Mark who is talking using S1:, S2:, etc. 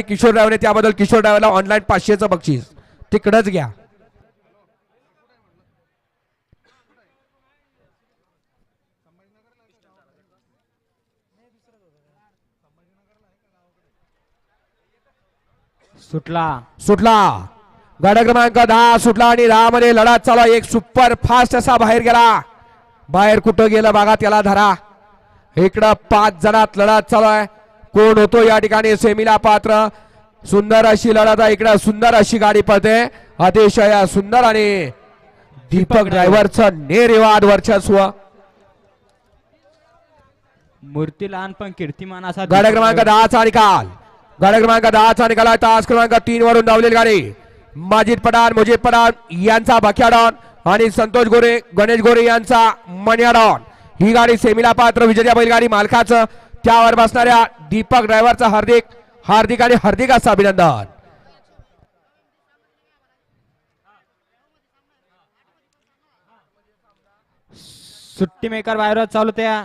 S1: किशोर ड्रायव्हरने त्याबद्दल किशोर ड्रायव्हरला ऑनलाईन 500चं बक्षीस तिकडच घ्या. सुटला गाडा क्रमांक 10 सुटला आणि 10 मध्ये लढा चालू. एक सुपर फास्ट असा बाहेर गेला. बाहेर कुठं गेलं बघा त्याला धरा. इकडं 5 जणात लढत चालू आहे. कोण होतो या ठिकाणी सेमीला पात्र. सुंदर अशी लढत आहे. इकडं सुंदर अशी गाडी पळते. अतिशय सुंदर आणि दीपक ड्रायव्हरचं निर्विवाद वर्चस्व.
S2: मूर्ती लहान पण कीर्तिमान असा
S1: गाडा क्रमांक 10चा निकाल. गाडा क्रमांक 10चा निकाल आहे. तास क्रमांक 3 वरून धावलेली गाडी मुजीब पठाण यांचा बख्याडॉन आणि संतोष गोरे गणेश गोरे यांचा मन्याडॉन. ही गाडी सेमीला पात्र विजेत्या बैलगाडी मालकाचं त्यावर बसणाऱ्या दीपक ड्रायव्हरचं हार्दिक असं अभिनंदन.
S2: सुट्टी मेकर बाहेर चालू त्या